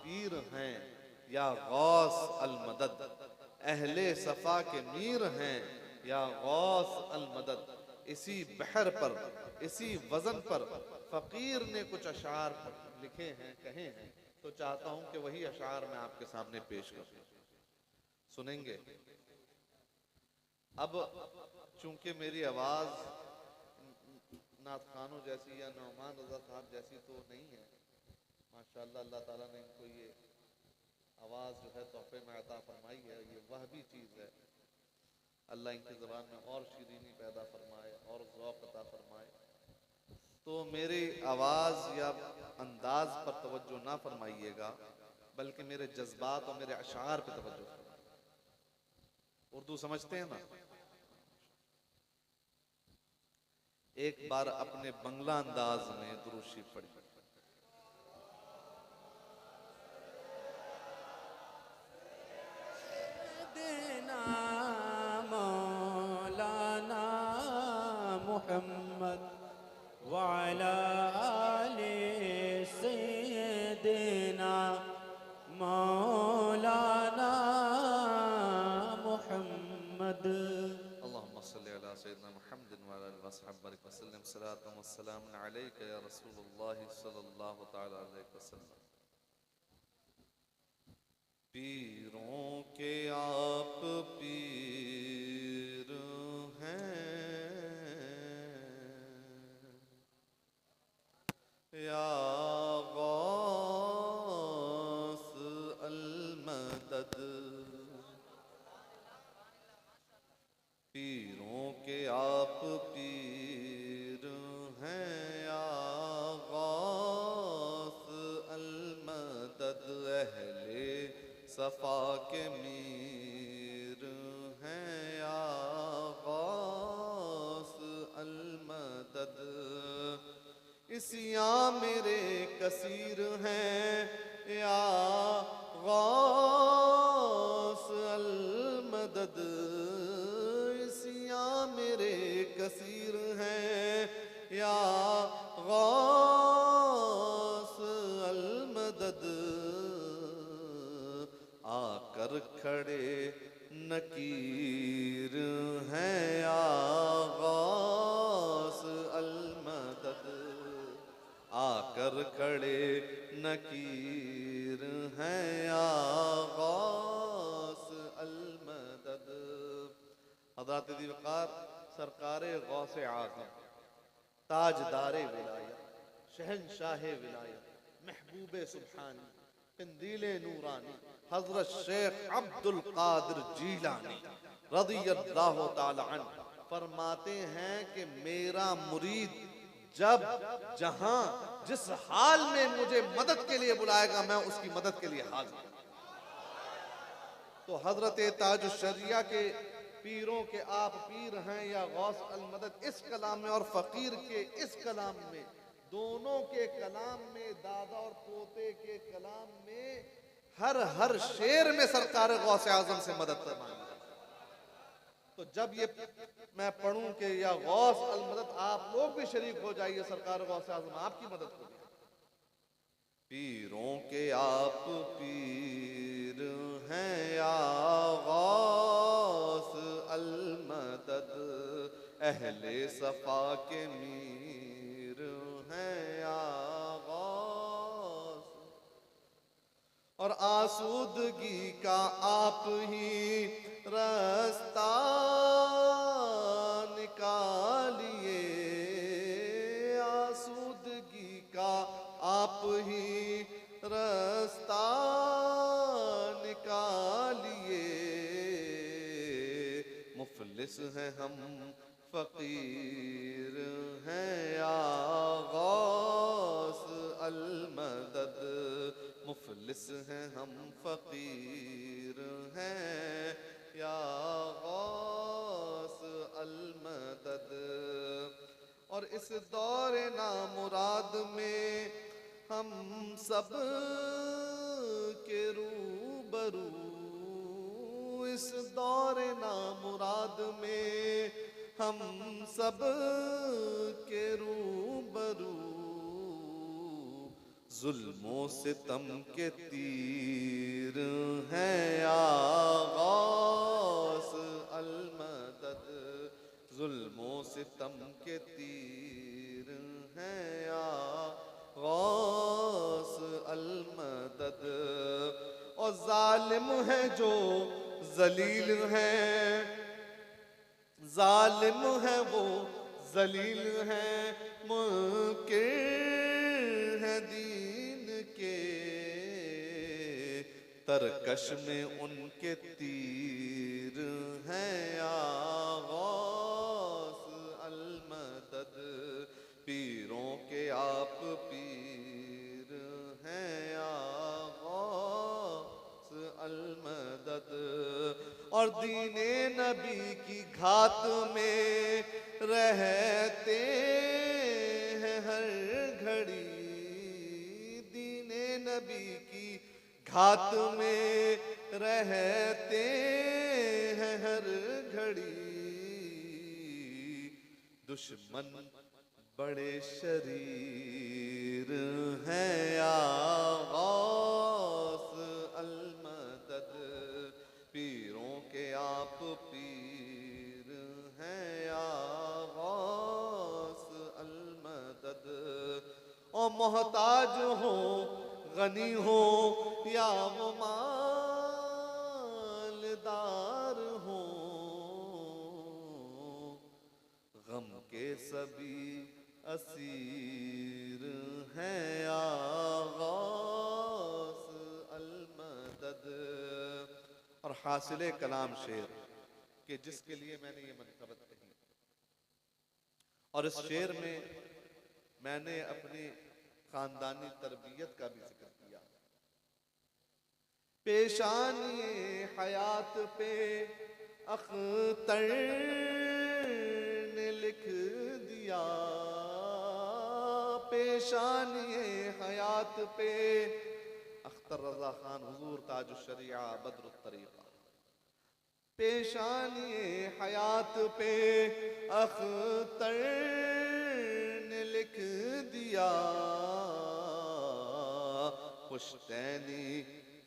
पीर हैं या गौस अल मदद, अहले सफा के मीर हैं या गौस अल मदद। इसी बहर पर, इसी वजन पर फकीर ने कुछ अशार लिखे हैं, कहे हैं, तो चाहता हूं कि वही अशार मैं आपके सामने पेश करूं, सुनेंगे। अब चूंकि मेरी आवाज नात खानों जैसी या नौमान रजा साहब जैसी तो नहीं है, माशाअल्लाह अल्लाह ताला ने इनको ये आवाज़ जो है तोहफे में अता फरमाई है, ये वह भी चीज़ है। अल्लाह इनकी ज़बान में और शीरीनी पैदा फरमाए और ज़ौक़ अता फरमाए। तो मेरी आवाज़ या अंदाज पर तवज्जो ना फरमाइएगा, बल्कि मेरे जज्बात और मेरे अशार पर तवज्जो फरमाइए। उर्दू समझते हैं ना? एक बार अपने बंगला अंदाज में दुरूद शरीफ पढ़िए। मौलाना मुहम्मद वाला आले सय्यदना मौलाना मुहम्मद। अल्लाहुम्मा सल्लि अला सय्यिदना मुहम्मद व अला आलिहि व सल्लम वसल्लम सलातन व सलामुन अलैका या रसूलुल्लाह सल्लल्लाहु तआला अलैहि वसल्लम। पीरों के आप पीर हैं या गौस अल मदद, पीरों के आप पीर हैं या गौस अल मदद, अहले सफा के मीर हैं या गौस अल मदद। इसिया मेरे कसीर हैं या गौस अल मदद, इसिया मेरे कसीर हैं या गौस अल मदद। आकर खड़े नकीर हैं या गौस अल मदद, आकर खड़े नकीर हैं या गौस अल मदद। हज़रत वक़ार सरकारे गौसे आज़म, ताजदारे विलायत, शहनशाहे विलायत, महबूबे सुब्हानी, कंदीले नूरानी, हजरत शेख अब्दुल कादिर जीलानी रज़ियल्लाहु ताला अन्हु फरमाते हैं कि मेरा मुरीद जब जहां जिस हाल में मुझे मदद के लिए बुलाएगा, मैं उसकी मदद के लिए हाजिर। तो हजरत ताजुश्शरिया के पीरों के आप पीर हैं या गौस अल मदद, इस कलाम में और फकीर के इस कलाम में, दोनों के कलाम में, दादा और पोते के कलाम में, हर शेर में सरकार गौसे आजम से मदद मांगी। तो जब ये मैं पढ़ूं कि या गौस अल मदद, आप लोग भी शरीक हो जाइए, सरकार गौसे आजम आपकी मदद करें। पीरों के आप पीर हैं या गौस अल मदद, अहले सफा के मीर हैं या गौस, और आसूदगी का आप ही रास्ता निकालिए, आसूदगी का आप ही रास्ता निकालिए। मुफलिस हैं हम फकीर हैं या गौस अल मदद, मुफलिस हैं हम फकीर हैं या गौस अल मदद। और इस दौरे नामुराद में हम सब के रूबरू, इस दौरे नामुराद में हम सब के रूबरू, जुल्मों सितम के तीर हैं या गौस अल मदद, जुल्मों सितम के तीर हैं या गौस अल मदद। और जालिम है जो जलील है, जालिम है वो जलील है, मुनकिर है दीन के, तरकश में उनके तीर हैं या गौस अल मदद। पीरों के आप पीर हैं या गौस अल मदद। और दीने नबी की घात में रहते हैं हर घड़ी, दीने नबी की घात में रहते हैं हर घड़ी। दुश्मन बड़े शरीर हैं या गौस अल मदद। पीरों के आप पीर हैं या गौस अल मदद। और मोहताज हो गनी हो या वो मालदार हो, गम के सभी असीर हैं या गौस अल मदद। और हासिले कलाम शेर कि जिसके लिए मैंने ये मनकबत कही, और इस शेर में मैंने अपनी खानदानी तरबियत का भी जिक्र किया। पेशानी हयात पे अख्तर ने लिख दिया, पेशानी हयात पे अख्तर रजा खान हुजूर ताजुश शरिया बद्रुत तरीका। पेशानी हयात पे अख्तर ने लिख दिया, पुश्तैनी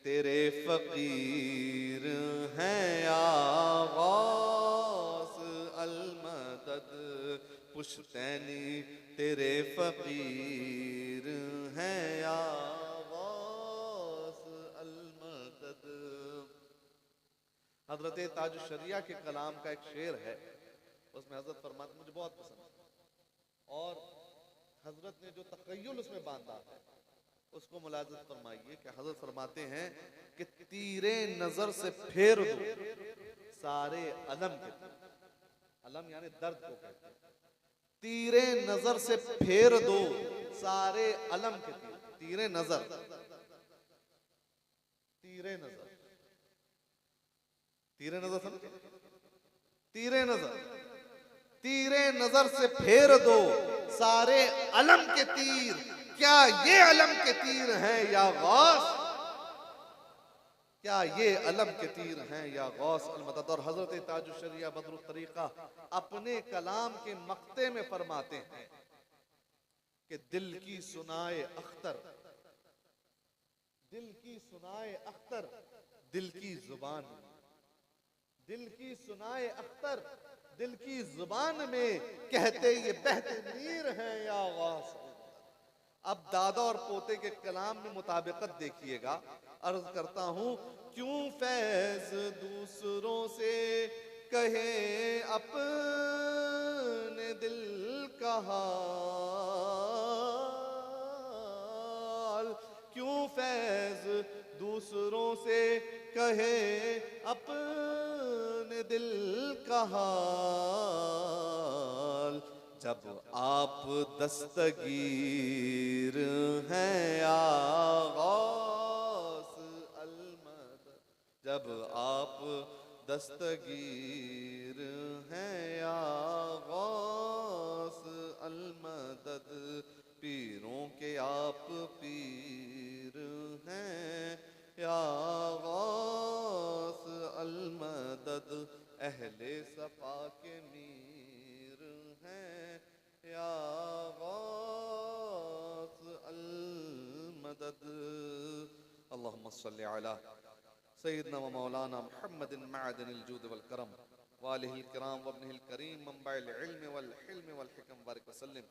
तेरे फकीर हैं या गौस अल मदद। पुश्तैनी तेरे फकीर हैं या गौस अल मदद। हजरत ताजुश शरिया के कलाम का एक शेर है, उसमें हजरत फरमाते, मुझे बहुत पसंद है, और हजरत ने जो तखय्युल उसमें बांधा है उसको मुलाज़त फरमाइए कि हजरत फरमाते हैं कि तीरे नजर से फेर दो सारे अलम के, अलम यानी दर्द को कहते हैं, तीरे नजर से फेर दो सारे अलम के तीर। तीरे नजर, तीरे नजर, तीरे नजर समझे, तीरे नजर, तीरे नजर से फेर दो सारे अलम के तीर। क्या ये अलम के तीर हैं या गौस, क्या ये अलम के तीर हैं या गौस अल मदद। और हजरत ताजुश शरिया बदरुत तरीका अपने कलाम के मक्ते में फरमाते हैं कि दिल की सुनाए अख्तर, दिल की सुनाए अख्तर, दिल की जुबान, दिल की सुनाए अख्तर, दिल की जुबान में कहते ये बहते नीर हैं या गौस। अब दादा और पोते के कलाम में मुताबिकत देखिएगा। अर्ज करता हूं, क्यों फैज दूसरों से कहे अपने दिल का हाल, क्यों फैज दूसरों से कहे अपने दिल का हाल। जब आप दस्तगीर हैं या गौस अल मदद, जब आप दस्तगीर हैं या गौस अल मदद। पीरों के आप पीर हैं या गौस अल मदद। अहले सफा के मीर हैं या गौस अल अल्लाहुम्मा सल्लि अला सय्यिदना व मौलाना मुहम्मदिन मअदनिल जूद वल करम व आलिहिल किराम व इब्निहिल करीम मंबइल इल्म वल हिल्म वल हिकम बारिक वसल्लम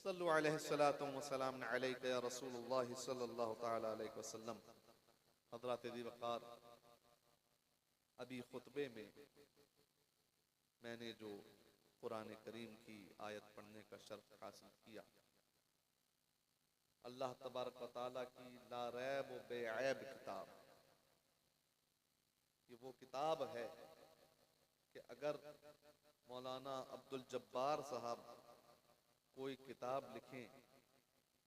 सल्लु अलैहि सलातु व सलाम अलैका या रसूलुल्लाह सल्लल्लाहु तआला अलैहि वसल्लम। हज़रात दी वक़ार, अभी खुतबे में मैंने जो कुरान करीम की आयत पढ़ने का शर्फ हासिल किया, अल्लाह तबारक व तआला की ला रैब व बेऐब किताब, ये वो किताब है कि अगर मौलाना अब्दुल जब्बार साहब कोई किताब लिखें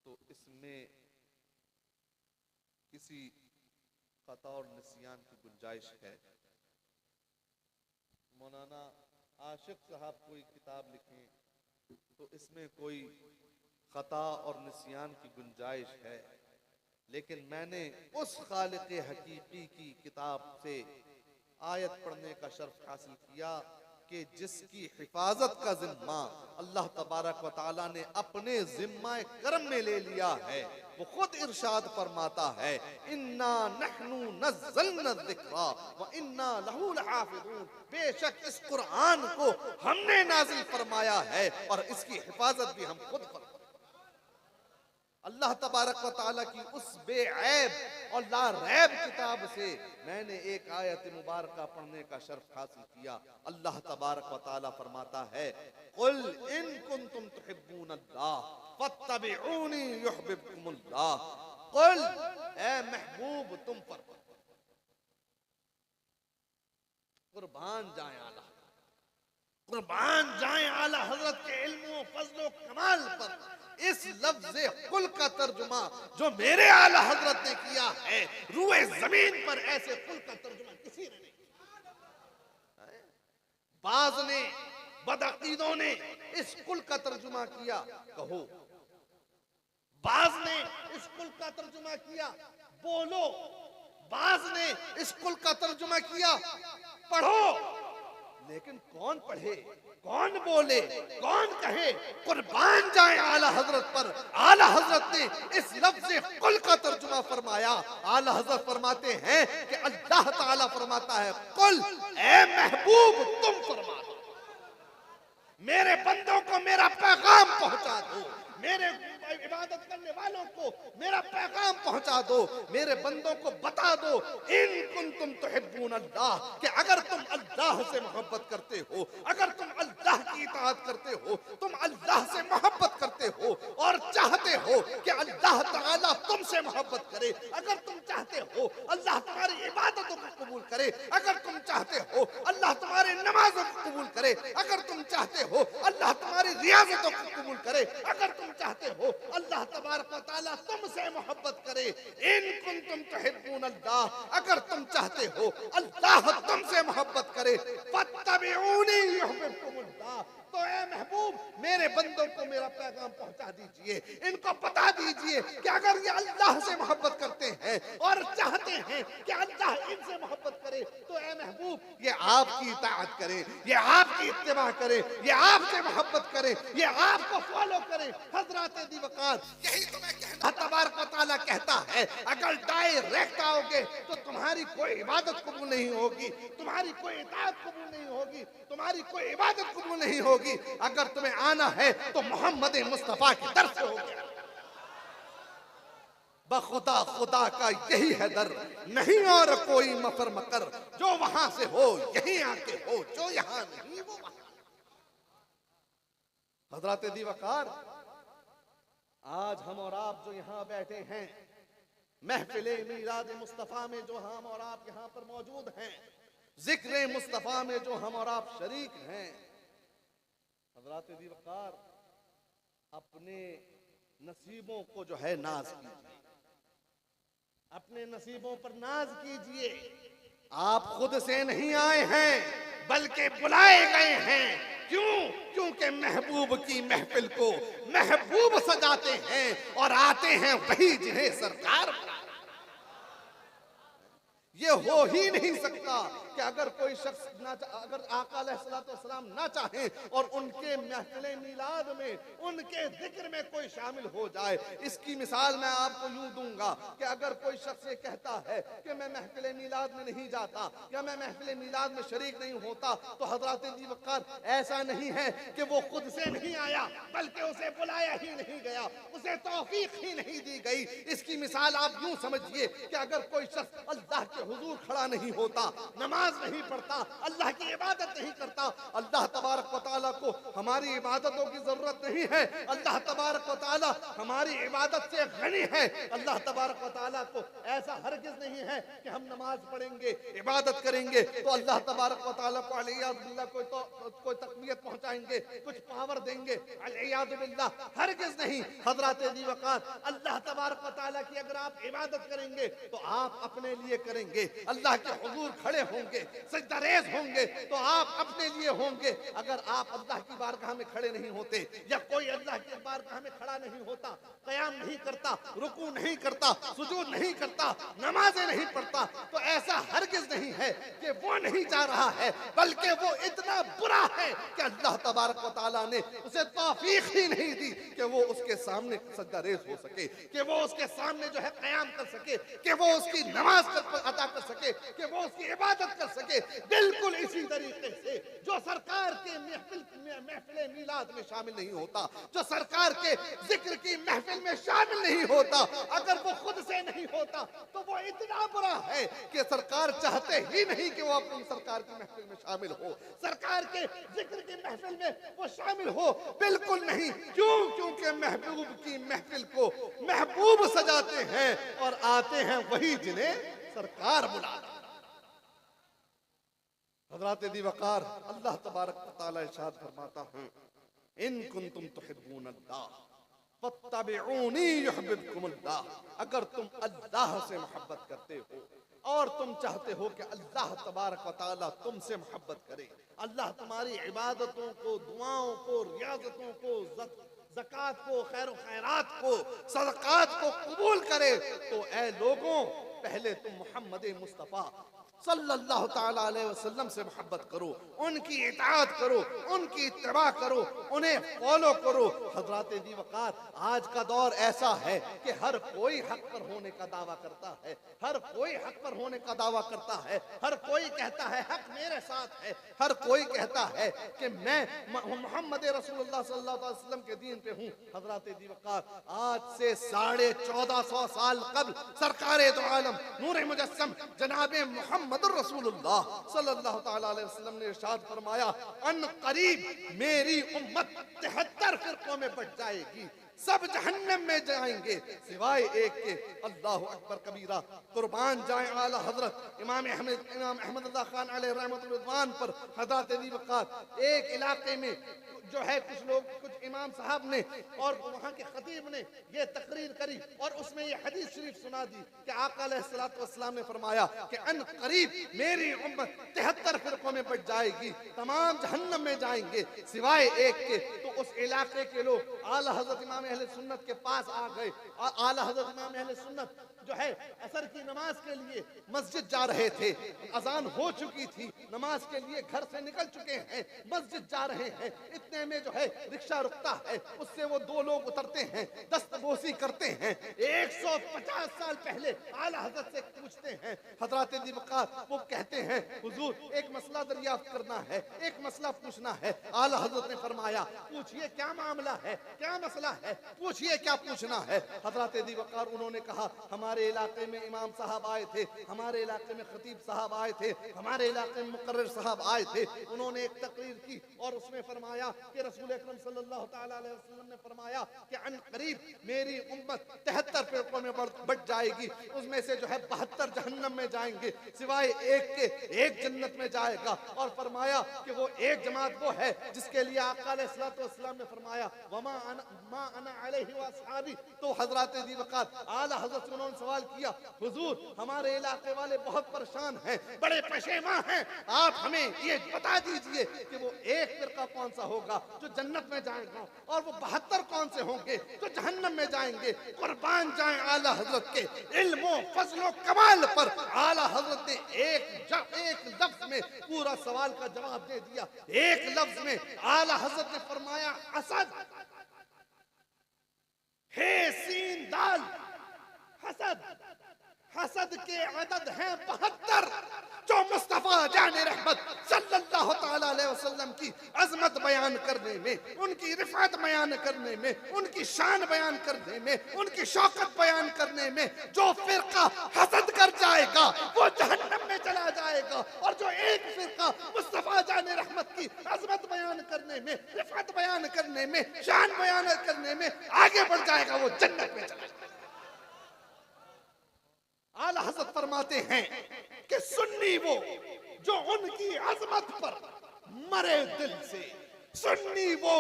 तो इसमें किसी खता और निस्यान की गुंजाइश है। मौलाना आशिक साहब कोई किताब लिखें तो इसमें कोई खता और निस्यान की गुंजाइश है, लेकिन मैंने उस खालिक हकीकी की किताब से आयत पढ़ने का शर्फ हासिल किया कि जिसकी हिफाजत का जिम्मा अल्लाह तबारक व तआला ने अपने जिम्मा करम में ले लिया है। वो खुद इरशाद फरमाता है, इन्ना नहनु नज़्ज़लना ज़िक्रा व इन्ना लहू लहाफ़िज़ून, बेशक इस कुरान को हमने नाजिल फरमाया है और इसकी हिफाजत भी हम खुद फरमाते। अल्लाह तबारक व तआला की उस बेऐब और ला रैब किताब से मैंने एक आयत मुबारका पढ़ने का शर्फ हासिल किया। अल्लाह तबारक व तआला फरमाता है, कुल इन कुंतुम तुहिब्बूनल्लाह फत्तबिऊनी युहब्बुकुमुल्लाह। कुल, ए महबूब तुम पर कुर्बान जाए आला, कुर्बान जाए आला हजरत के इल्म व फज़ल व कमाल पर। इस लफ्ज़ कुल का तर्जुमा जो मेरे आला हजरत ने किया है, रूए जमीन पर ऐसे कुल का तर्जुमा किसी ने नहीं किया। बाज ने, बदअकीदों ने इस कुल का तर्जुमा किया, कहो। बाज ने इस कुल का तर्जुमा किया, बोलो। बाज ने इस कुल का तर्जुमा किया, पढ़ो। लेकिन कौन पढ़े, कौन बोले, कौन कहे? कुर्बान जाए आला हजरत पर। आला हजरत ने इस लफ्ज़ कुल का तर्जुमा फरमाया। आला हजरत फरमाते हैं कि अल्लाह ताला फरमाता है, कुल, ए महबूब तुम फरमा दो, मेरे बंदों को मेरा पैगाम पहुंचा दो, मेरे इबादत करने वालों को मेरा पैगाम पहुंचा दो, मेरे बंदों को बता दो, इन कुंतुम तुहिब्बूनल्लाह, कि अगर तुम अल्लाह से मोहब्बत करते हो, अगर तुम अल्लाह की इताअत करते हो, तुम अल्लाह से मोहब्बत करते हो और चाहते हो कि अल्लाह ताला तुमसे मोहब्बत करे, अगर तुम चाहते हो अल्लाह तुम्हारी इबादतों को कबूल करे, अगर तुम चाहते हो अल्लाह तुम्हारी नमाजों को कबूल करे, अगर तुम चाहते हो अल्लाह तुम्हारी रियाजतों को कबूल करे, अगर तुम चाहते हो अल्लाह तबारक व तआला तुमसे मोहब्बत करे, इन कुंतुम तुहिब्बूनल्लाह, अगर तुम चाहते हो अल्लाह तुमसे मोहब्बत करे, फत्तबिऊनी युहब्बुकुमुल्लाह, तो ए महबूब मेरे बंदों को मेरा पैगाम पहुंचा दीजिए, इनको बता दीजिए कि अगर ये अल्लाह से मोहब्बत करते हैं और चाहते हैं कि अल्लाह इनसे मोहब्बत करे, तो ए महबूब ये आपकी इताअत करे, ये आपकी इत्तिबा करे, ये आपसे मोहब्बत करे, ये आपको फॉलो करे। हजरात दी वक़ार, यही तुम्हें कहना तबारक व तआला कहता है, अगर डायरेक्ट आओगे तो तुम्हारी कोई इबादत कबूल नहीं होगी, तुम्हारी कोई इताअत कबूल नहीं होगी, तुम्हारी कोई इबादत कबूल नहीं होगी। अगर तुम्हें आना है तो मोहम्मद मुस्तफा की तरफ से होगा। बखुदा खुदा का यही है दर, नहीं और कोई मफर मकर, जो वहां से हो यहीं आके हो, जो यहां नहीं वो वहां। हजरत दी वक़ार, आज हम और आप जो यहाँ बैठे हैं, महफिल मीराद मुस्तफा में जो हम और आप यहाँ पर मौजूद हैं, जिक्र मुस्तफा में जो हम और आप शरीक हैं, हजरत दी वक़ार, अपने नसीबों को जो है नाज कीजिए, अपने नसीबों पर नाज कीजिए। आप खुद से नहीं आए हैं बल्कि बुलाए गए हैं। क्यों? क्योंकि महबूब की महफिल को महबूब सजाते हैं और आते हैं वही जिन्हें सरकार। ये हो ही नहीं सकता कि अगर कोई शख्स अगर आका अलैहिस्सलाम ना चाहें और उनके महफिल मिलाद में उनके जिक्र में कोई शामिल हो जाए। इसकी मिसाल मैं आपको यूं दूंगा कि अगर कोई शख्स ये कहता है कि मैं महफिल मिलाद में नहीं जाता या मैं महफिल मिलाद में शरीक नहीं होता, तो हजरत अली वक़ार ऐसा नहीं है कि वो खुद से नहीं आया, बल्कि उसे बुलाया ही नहीं गया, उसे तौफीक ही नहीं दी गई। इसकी मिसाल आप यूं समझिए कि अगर कोई शख्स अल्लाह के हुजूर खड़ा नहीं होता, नमाज नहीं पढ़ता, अल्लाह की इबादत नहीं करता, अल्लाह तबारक व तआला को हमारी इबादतों की जरूरत नहीं है, अल्लाह तबारक व तआला हमारी इबादत से गनी है। अल्लाह तबारक व तआला को ऐसा हरगिज नहीं है कि हम नमाज पढ़ेंगे, इबादत करेंगे तो अल्लाह तबारक व तआला को अलैहिया बिल्लाह कोई तकवीयत पहुंचाएंगे, कुछ पावर देंगे, अलैहिया बिल्लाह, हरगिज नहीं। हजरत अली वक़ार अल्लाह तबारक व तआला की अगर आप इबादत करेंगे तो आप अपने लिए करेंगे, अल्लाह के हुजूर खड़े होंगे, सजदा रेज़ होंगे तो आप अपने लिए होंगे। अगर आप अल्लाह की बारगाह में खड़े नहीं होते या कोई अल्लाह की बारगाह में खड़ा नहीं होता, क़याम नहीं करता, रुकू नहीं करता, सुजूद नहीं करता, नमाजें नहीं पढ़ता, तो ऐसा हरगिज नहीं है कि वो नहीं जा रहा है, बल्कि वो इतना बुरा है कि अल्लाह तबारक व तआला ने उसे तौफीक ही नहीं दी कि वो उसके सामने सजदा रेज़ हो सके, कि वो उसके सामने जो है क़याम कर सके, कि वो उसकी नमाज अदा कर सके, कि वो उसकी इबादत कर सके। बिल्कुल इसी तरीके से जो सरकार के महफिल मिलाद में शामिल नहीं होता, जो सरकार के जिक्र की महफिल में शामिल नहीं होता, अगर वो खुद से नहीं होता तो वो इतना बुरा है कि सरकार चाहते ही नहीं कि वो अपनी सरकार की महफिल में शामिल हो, सरकार के जिक्र की महफिल में वो शामिल हो, बिल्कुल नहीं। क्यों? क्योंकि महबूब की महफिल को महबूब सजाते हैं और आते हैं वही जिन्हें सरकार बुलाता। हज़रत अली वक़ार अल्लाह तबारक व तआला इरशाद फरमाता है, इन कुंतुम तुहिब्बूनल्लाह फत्तबिऊनी युहिब्बुकुमुल्लाह, अगर तुम अल्लाह से मोहब्बत करते हो और तुम चाहते हो कि अल्लाह तबारक व तआला तुमसे मोहब्बत करे, अल्लाह तुम्हारी इबादतों को, दुआओं को, रियाजतों को, ज़कात को, खैर खैरात को, सदक़ात को कबूल करे, तो ए लोगों, पहले तुम मोहम्मद मुस्तफ़ा सल्लल्लाहु ताला अलैहि वसल्लम से मोहब्बत करो, उनकी इताअत करो, उनकी इत्तबा करो, उन्हें फॉलो करो। हज़रत अली वक़ार आज का दौर ऐसा है कि हर कोई हक पर होने का दावा करता है, हर कोई हक पर होने का दावा करता है, हर कोई कहता है हक मेरे साथ है, हर कोई कहता है कि मैं मोहम्मद रसूलुल्लाह सल्लल्लाहु अलैहि वसल्लम के दीन पे हूँ। हज़रत अली वक़ार आज से 1450 साल कबल सरकारे दो आलम नूरे मुजस्सम जनाबे मोहम्मद रसूलुल्लाह सल्लल्लाहु ताला अलैहि वसल्लम ने इरशाद फरमाया, अन करीब मेरी उम्मत 73 फिरकों में बट जाएगी, सब जहन्नम में जाएंगे सिवाय एक के। अल्लाहु अकबर कबीरा, कुर्बान जाए आला हजरत इमाम अहमद रज़ा खान अलैहि रहमतुल रिज़वान पर। हज़रत अली वक़ार एक इलाके में जो है कुछ लोग, कुछ इमाम साहब ने और वहाँ के खतीब ने ये तकरीर करी और उसमें ये हदीस शरीफ सुना दी कि आका अलैहिस्सलातु वस्सलाम ने फरमाया कि अन करीब मेरी उम्मत 73 फिरकों में बट जाएगी, तमाम जहन्नम में जाएंगे सिवाय एक के। तो उस इलाके के लोग आला हजरत इमाम अहले सुन्नत के पास आ गए। आला हजरत इमाम अहले सुन्नत जो है असर की नमाज के लिए मस्जिद जा रहे थे, अजान हो चुकी थी, नमाज के लिए घर से निकल चुके हैं, मस्जिद जा रहे हैं, इतने में जो है रिक्शा रुकता है, उससे वो दो लोग उतरते हैं, दस्तबोसी करते हैं। 150 साल पहले आला हजरत से पूछते हैं, हजरत अली वक़ार वो कहते हैं हुजूर एक मसला दरियाफ्त करना है, एक मसला पूछना है। आला हजरत ने फरमाया पूछिए क्या मामला है, क्या मसला है, पूछिए क्या पूछना है। हजरत अली वक़ार उन्होंने कहा हमारे इलाके में इमाम साहब आए थे, हमारे इलाके में खतीब साहब आए थे, हमारे इलाके में मुकर्रिर साहब आए थे, उन्होंने एक तकरीर की और उसमें फरमाया कि रसूल अकरम सल्लल्लाहु ताला अलैहि वसल्लम ने फरमाया कि अन करीब मेरी उम्मत 73 फिरकों में बट जाएगी, उसमें से जो है 72 जहन्नम में जाएंगे सिवाय एक के, एक जन्नत में जाएगा। और फरमाया कि वो एक जमात वो है जिसके लिए आका अलैहिस्सलातु वस्सलाम ने फरमाया वमा अना अलैहि व अस्हाबी। तो हजरत अली वक़ार आला हजरत से उन्होंने सवाल किया हुजूर हमारे इलाके वाले बहुत परेशान हैं, बड़े पशेमा हैं, आप हमें ये बता दीजिए कि वो एक फिरका कौन सा होगा। होगा जो जन्नत में जाएगा, और वो 72 कौन से होंगे जो जहन्नम में जाएंगे। कुर्बान जाए आला हजरत के इल्म फजलो कमाल पर। आला हजरत ने एक लफ्ज में पूरा सवाल का जवाब दे दिया। एक लफ्ज में आला हजरत ने फरमाया असद, हे सीन दाल हसद। हसद के अदद हैं 72 जो मुस्तफा जाने रहमत सल्लल्लाहु ताला अलैहि वसल्लम की अजमत बयान करने में, उनकी रिफात बयान करने में, उनकी शान बयान करने में, उनकी शौकत बयान करने में जो फिरका हसद कर जाएगा वो जहन्नम में चला जाएगा, और जो एक फिरका मुस्तफा जाने रहमत की अजमत बयान करने में, रिफात बयान करने में, शान बयान करने में आगे बढ़ जाएगा वो जन्नत में चला जाएगा। आला हज़रत फरमाते हैं कि सुन्नी वो जो उनकी अजमत पर मरे दिल से, सुन्नी वो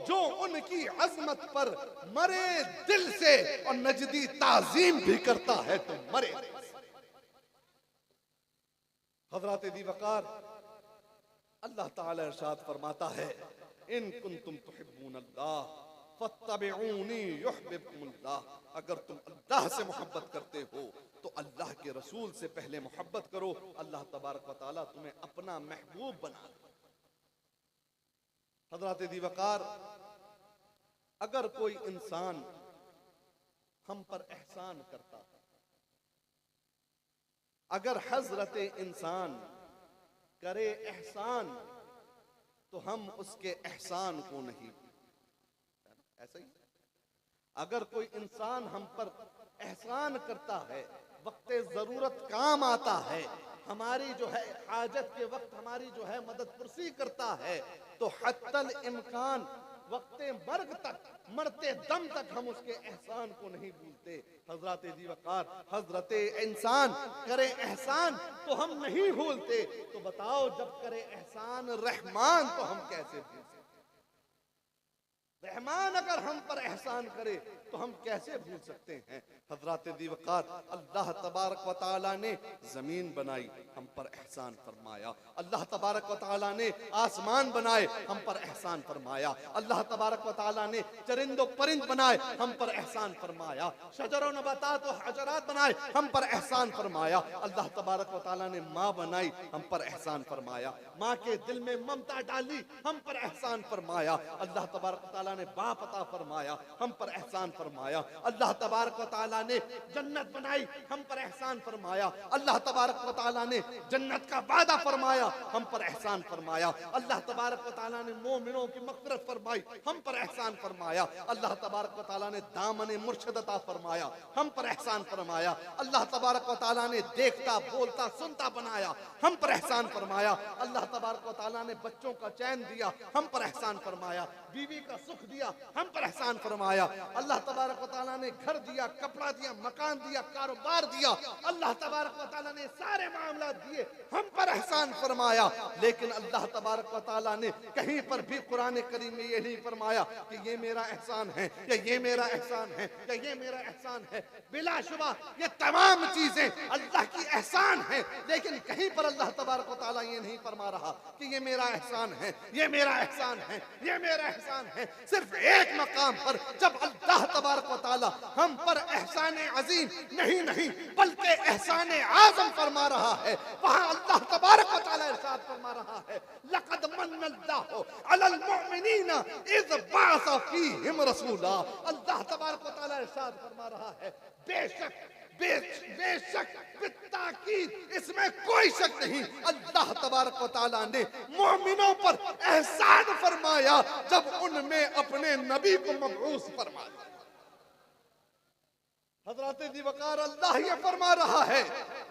जो उनकी अजमत पर मरे दिल से, और नजदी ताजीम भी करता है तो मरे दिल से। हजरात दी वकार, अल्लाह ताला इरशाद फरमाता है इन कुंतुम तुहिब्बून अल्लाह फत्तबिऊनी युहब्बुकुमुल्लाह। अगर तुम अल्लाह से मोहब्बत करते हो तो अल्लाह के रसूल से पहले मोहब्बत करो, अल्लाह तबारक व तआला तुम्हें अपना महबूब बना दे। हजरात दी वकार, अगर कोई इंसान हम पर एहसान करता है, अगर हजरत इंसान करे एहसान तो हम उसके एहसान को नहीं, ऐसा ही अगर कोई इंसान हम पर एहसान करता है, वक्त जरूरत काम आता है, हमारी जो है हाजत के वक्त हमारी जो है मदद पुरसी करता है, तो हत्तल इम्कान वक्त मर्ग तक, मरते दम तक हम उसके एहसान को नहीं भूलते। हजरत दी वकार, हजरत इंसान करे एहसान तो हम नहीं भूलते, तो बताओ जब करे एहसान रहमान तो हम कैसे भूल सकते? रहमान अगर हम पर एहसान करे तो हम कैसे भूल सकते हैं? हजरत दी वकार, अल्लाह तबारक व तआला ने जमीन बनाई, हम पर एहसान फरमाया। अल्लाह तबारक व तआला ने आसमान बनाए, हम पर एहसान फरमाया। अल्लाह तबारक व तआला ने चरिंदो परिंद बनाए, हम पर एहसान फरमाया। शजर व नबातात व हजरात बनाए, हम पर एहसान फरमाया। अल्लाह तबारक व तआला ने माँ बनाई, हम पर एहसान फरमाया। माँ के दिल में ममता डाली, हम पर एहसान फरमाया। अल्लाह तबारक व तआला ने बाप अता फरमाया, हम पर एहसान फरमाया। अल्लाह तबारक व तआला ने जन्नत बनाई, हम पर एहसान फरमाया। अल्लाह तबारक व तआला ने जन्नत का वादा फरमाया, हम पर एहसान फरमाया। अल्लाह तबारक व तआला ने मोमिनों की मग़फ़िरत फरमाई, हम पर एहसान फरमाया। अल्लाह तबारक व तआला ने दामन मुर्शिद अता फरमाया, हम पर एहसान फरमाया। अल्लाह तबारक व तआला ने देखता बोलता सुनता बनाया, हम पर एहसान फरमाया। अल्लाह तबारक व तआला ने बच्चों का चैन दिया, हम पर एहसान फरमाया। बीवी का सुख दिया, हम पर एहसान फरमाया। अल्लाह तबारक व तआला ने घर दिया, कपड़ा दिया, मकान दिया, कारोबार दिया। अल्लाह तबारक व तआला ने सारे मामला दिए, हम पर एहसान फरमाया। लेकिन अल्लाह तबारक व तआला ने कहीं पर भी कुरान करीम में ये नहीं फरमाया कि ये मेरा एहसान है, या ये मेरा एहसान है, या ये मेरा एहसान है। बिलाशुबा ये तमाम चीजें अल्लाह की एहसान है, लेकिन कहीं पर अल्लाह तबारक व तआला ये नहीं फरमा रहा कि ये मेरा एहसान है, ये मेरा एहसान है, ये मेरा एहसान है। सिर्फ एक मकाम पर जब अल्लाह तबारक व तआला हम पर एहसान अजीम नहीं बल्कि एहसान आज़म फरमा रहा है, वहां अल्लाह तबारक व तआला इरशाद फरमा रहा है लक़द मन्नल्लाहु अलल मुमिनीना इज़ बअस फीहिम रसूला। अल्लाह तबारक व तआला इरशाद फरमा रहा है बेशक बित्ताकीद, इसमें कोई शक नहीं, अल्लाह तबारक व तआला ने मोमिनों पर एहसान फरमाया जब उनमें अपने नबी को मबऊस फरमा दिया। हजरत दी वकार, अल्लाह ये फरमा रहा है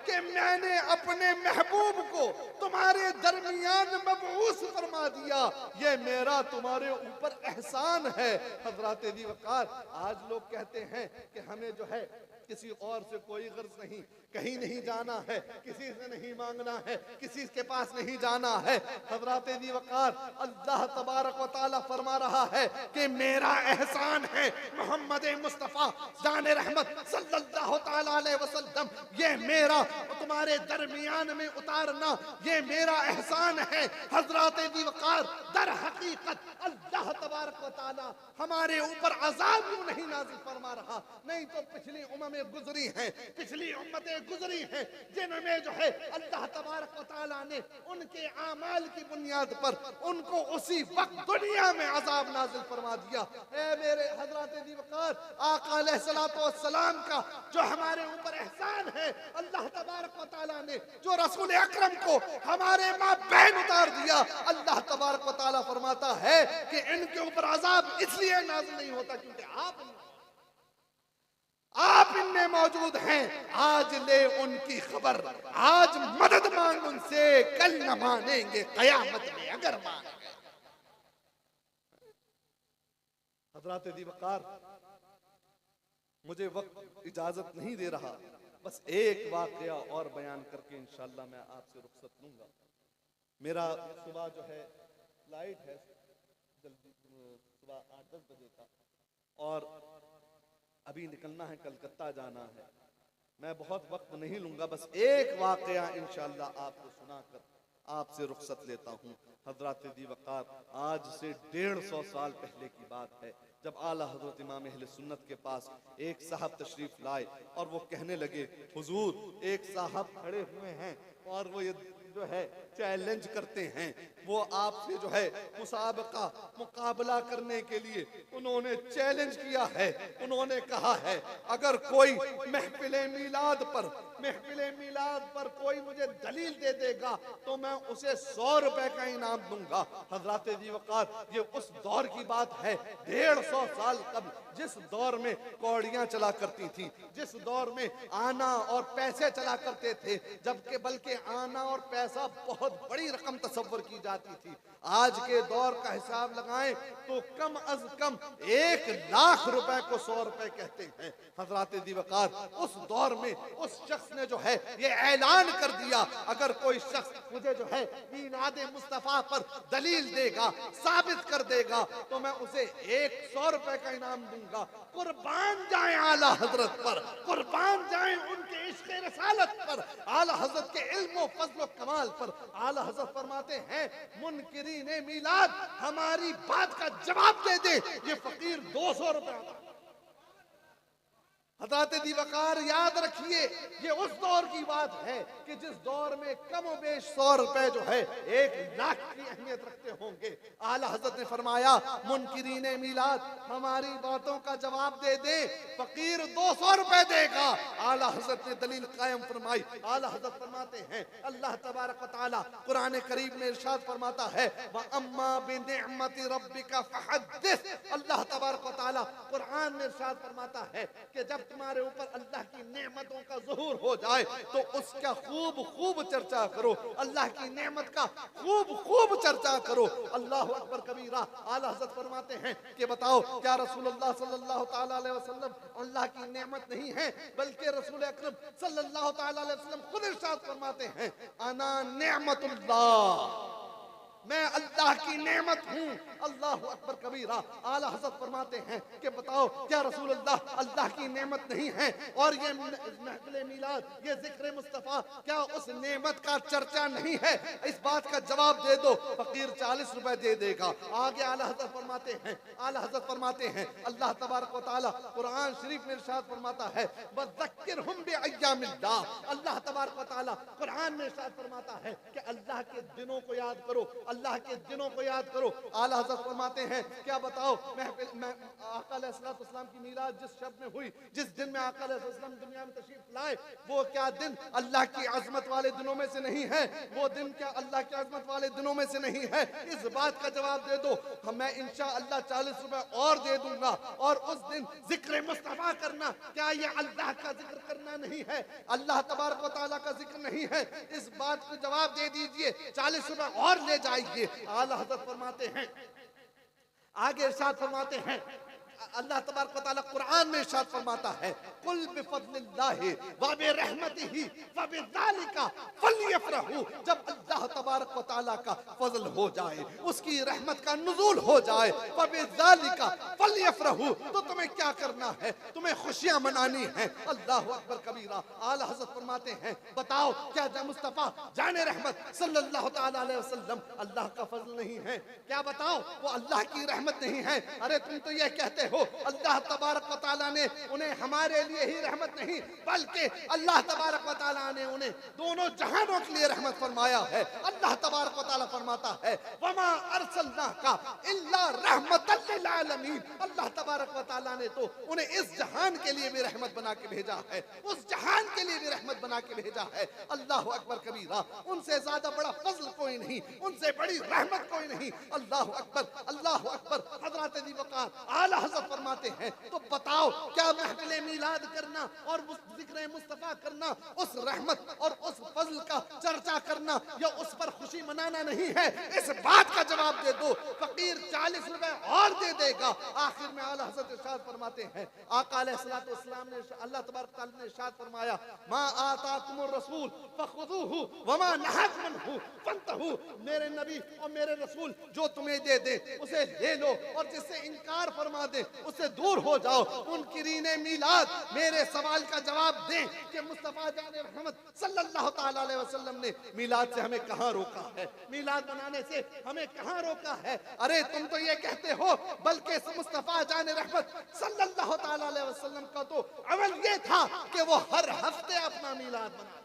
कि मैंने अपने महबूब को तुम्हारे दरमियान मबऊस फरमा दिया, ये मेरा तुम्हारे ऊपर एहसान है। हजरत दी वकार, आज लोग कहते हैं कि हमें जो है किसी और से कोई गर्ज नहीं, कहीं नहीं जाना है, किसी से नहीं मांगना है, किसी के पास नहीं जाना है। हज़रात ज़ी वक़ार, अल्लाह तबारक व तआला फरमा रहा है कि मेरा एहसान है मोहम्मद मुस्तफ़ा जान रहमत सल्लल्लाहु तआला अलैहि वसल्लम, ये मेरा तुम्हारे दरमियान में उतारना, ये मेरा एहसान है। हज़रात ज़ी वक़ार, दर हकीकत अल्लाह तबारक व तआला हमारे ऊपर अज़ाब क्यों नहीं नाज़िल फरमा रहा? नहीं तो पिछली उम्में गुजरी हैं, पिछली उम्मतें गुजरी हैं जिनमें जो है अल्लाह तबारक व तआला ने उनके आमाल की बुनियाद पर उनको उसी वक्त दुनिया में अज़ाब नाज़िल फरमा दिया। ए मेरे हज़रात ज़ी वक़ार, आका अलैहिस्सलातु वस्सलाम का जो हमारे ऊपर एहसान है, अल्लाह तबारक व तआला ने जो रसूल अकरम को हमारे माँ बहन उतार दिया, अल्लाह तबारक व तआला फरमाता है कि इनके ऊपर अज़ाब इसलिए नाज़िल नहीं होता क्योंकि आप इनमें मौजूद हैं। आज ले उनकी खबर, आज मदद मांग उनसे, कल न मानेंगे कयामत में अगर मान गए। हज़रात ज़ी वक़ार, मुझे वक्त इजाजत नहीं दे रहा, बस एक वाक़या और बयान करके इंशाअल्लाह मैं आपसे रुखसत लूंगा। मेरा सुबह जो है फ्लाइट है जल्दी, सुबह 8-10 बजे का, और अभी निकलना है, कलकत्ता जाना है। मैं बहुत वक्त नहीं लूंगा, बस एक वाक़या इंशाअल्लाह आपको सुनाकर आपसे रुखसत लेता हूँ। हज़रात ज़ी वक़ार, आज से 150 साल पहले की बात है, जब आला हज़रत इमाम अहले सुन्नत के पास एक साहब तशरीफ लाए और वो कहने लगे, हुजूर, एक साहब खड़े हुए हैं और वो ये जो है चैलेंज करते हैं, वो आपसे जो है मुकाबला करने के लिए उन्होंने चैलेंज किया है। उन्होंने कहा है, अगर कोई महफिल मीलाद पर कोई मुझे दलील दे देगा तो मैं उसे 100 रुपए का इनाम दूंगा। हज़रात ज़ी वक़ार, ये उस दौर की बात है 150 साल कबल, जिस दौर में कौड़ियां चला करती थी, जिस दौर में आना और पैसे चला करते थे, जबकि बल्कि आना और पैसा बहुत बड़ी रकम तसव्वुर की जाती थी। आज के दौर का हिसाब लगाएं तो कम अज कम 1 लाख रुपए को 100 रुपए कहते हैं। हज़रात ज़ी वक़ार, उस दौर में उस शख्स ने जो है ये ऐलान कर दिया, अगर कोई शख्स मुझे जो है मीलाद मुस्तफ़ा पर दलील देगा, साबित कर देगा, तो मैं उसे 100 रुपए का इनाम दूंगा। कुर्बान जाए आला हजरत पर, कुर्बान जाए उनके इश्क़ रसालत पर, आला हजरत के इल्म फज़ल कमाल पर। आला हजरत फरमाते हैं, मुनकिरीने मीलाद हमारी बात का जवाब दे दे, ये फकीर 200 रुपए। हज़रात ज़ी वक़ार, याद रखिए, ये उस दौर की बात है कि जिस दौर में कम और बेश 100 रुपए जो है 1 लाख की अहमियत रखते होंगे। आला हज़रत ने फरमाया, मुनकिरीने मीलाद हमारी बातों का जवाब दे दे, फकीर 200 रुपए देगा। आला हज़रत ने दलील कायम फरमाई। आला हज़रत फरमाते हैं, अल्लाह तबारक व तआला कुरान करीम में इरशाद फरमाता है, व अम्मा बिनिअमति रब्बिका फहद्दिस। अल्लाह तबारक व तआला कुरान में इरशाद फरमाता है कि जब तुम्हारे ऊपर अल्लाह की नेमतों का ज़ुहूर हो जाए तो उसका खूब खूब चर्चा करो, अल्लाह की नेमत का खूब खूब चर्चा करो। अल्लाह अकबर कबीरा। आला हज़रत फरमाते हैं कि बताओ, क्या रसूलुल्लाह सल्लल्लाहु तआला अलैहि वसल्लम अल्लाह की नेमत नहीं है, बल्कि रसूल अकरम सल्लल्लाहु तआला अलैहि वसल्लम खुद इरशाद फरमाते हैं, अना नेमतुल्लाह, मैं अल्लाह की नेमत हूँ। अल्लाह अकबर कबीरा। आला हज़रत फरमाते हैं कि बताओ, क्या रसूलुल्लाह अल्लाह की नेमत नहीं है? और ये महफिल मीलाद, ये जिक्र मुस्तफ़ा, क्या उस नेमत का चर्चा नहीं है? इस बात का जवाब दे दो, फकीर 40 रुपए दे देगा। आगे आला हज़रत फरमाते हैं, आला हज़रत फरमाते हैं, अल्लाह तबारक व तआला कुरान शरीफ में इरशाद फरमाता है, वज़क्किरहुम बिअय्यामिल्लाह। अल्लाह तबारक व तआला कुरान में इरशाद फरमाता है कि अल्लाह के दिनों को याद करो, अल्लाह के दिनों को याद करो। आला हज़रत फरमाते हैं, क्या बताओ, आका अलैहिस्सलाम की मीलाद जिस शब में हुई, जिस दिन में आका अलैहिस्सलाम दुनिया में तशरीफ लाए, वो क्या दिन अल्लाह की अज़मत वाले दिनों में से नहीं है? वो दिन क्या अल्लाह की अज़मत वाले दिनों में से नहीं है? इस बात का जवाब दे दो, मैं इंशाअल्लाह 40 रुपए और दे दूंगा। और उस दिन जिक्र मुस्तफ़ा करना, क्या ये अल्लाह का जिक्र करना नहीं है? अल्लाह तबारक व तआला का जिक्र नहीं है? इस बात को जवाब दे दीजिए, 40 रुपए और ले जाइए। आला हज़रत फरमाते हैं, आगे इरशाद फरमाते हैं, अल्लाह तबारक व तआला कुरान में इरशाद फरमाता है, कुल बिफज़लिल्लाहि व बिरहमतिही व बिज़ालिका फलयफरहू। जब अल्लाह तबारक व तआला का फजल हो जाए, उसकी रहमत का नुज़ूल हो जाए, व बिज़ालिका फलयफरहू, तो तुम्हें क्या करना है? तुम्हें खुशियां मनानी है। अल्लाह अकबर कबीरा। आला हज़रत फरमाते हैं, बताओ क्या मुस्तफ़ा जाने रहमत सल्लल्लाहु तआला अलैहि वसल्लम अल्लाह का फजल नहीं है? क्या बताओ वो अल्लाह की रहमत नहीं है? अरे तुम तो ये कहते हो अल्लाह तबारक व तआला ने उन्हें हमारे लिए ही रहमत नहीं, बल्कि अल्लाह तबारक व तआला ने उन्हें दोनों जहानों के लिए रहमत फरमाया है। अल्लाह तबारक व तआला फरमाता है, वमा अरसलनाका इल्ला रहमतल लिल आलमीन। अल्लाह तबारक व तआला ने तो उन्हें इस जहान के लिए भी रहमत बना के भेजा है, उस जहान के लिए भी रहमत बना के भेजा है। अल्लाह अकबर कबीरा। उनसे ज्यादा बड़ा फजल कोई नहीं, उनसे बड़ी रहमत कोई नहीं। अल्लाह अकबर, अल्लाह अकबर। हज़रत दी वक़ार आला हज़रत फरमाते हैं, तो बताओ क्या महफिल मीलाद करना और जिक्र मुस्तफ़ा करना उस रहमत और उस फजल का चर्चा करना या उस पर खुशी मनाना नहीं है? इस बात का जवाब दे दो। फकीर 40 रुपए और दे देगा। आखिर में आला हज़रत इरशाद फरमाते हैं, आका अलैहिस्सलातु वस्सलाम ने, अल्लाह तबारक व तआला ने इरशाद फरमाया, मा आताकुमुर रसूल फखुदूहु वमा नहाकुम अन्हु फंतहु। मेरे नबी और मेरे रसूल जो तुम्हें दे दे उसे ले लो, और जिससे इनकार फरमा दे उससे दूर हो जाओ। मुनकिरीने मीलाद मेरे सवाल का जवाब दें कि मुस्तफ़ा जान रहमत सल्लल्लाहु तआला अलैहि वसल्लम ने मीलाद से हमें कहां रोका है? मीलाद बनाने से हमें कहां रोका है? अरे तुम तो ये कहते हो, बल्कि मुस्तफ़ा जान रहमत सल्लल्लाहु तआला अलैहि वसल्लम का तो अमल ये था कि वो हर हफ्ते अपना मीलाद मनाते।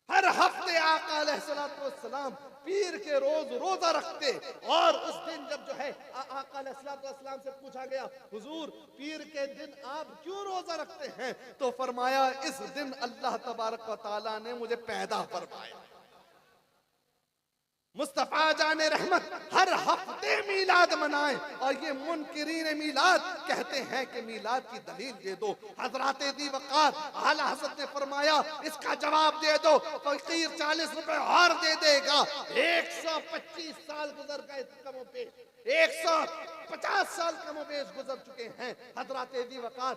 हर हफ्ते आका अलैहिस्सलातु वस्सलाम पीर के रोज रोजा रखते, और उस दिन जब जो है आका अलैहिस्सलातु वस्सलाम से पूछा गया, हुजूर पीर के दिन आप क्यों रोजा रखते हैं? तो फरमाया, इस दिन अल्लाह तबारक व तआला ने मुझे पैदा फरमाया। मुस्तफ़ा जाने रहमत हर हफ्ते मीलाद मनाए, और ये मुनकिरीन मीलाद कहते हैं कि मीलाद की दलील दे दो। हज़रत दी वक़ार आला हज़रत ने फरमाया, इसका जवाब दे दो। फकीर 40 रुपए और दे देगा। 125 साल गुजर गए, कमो पेश 150 साल कमो पेश गुजर चुके हैं। हज़रत दी वक़ार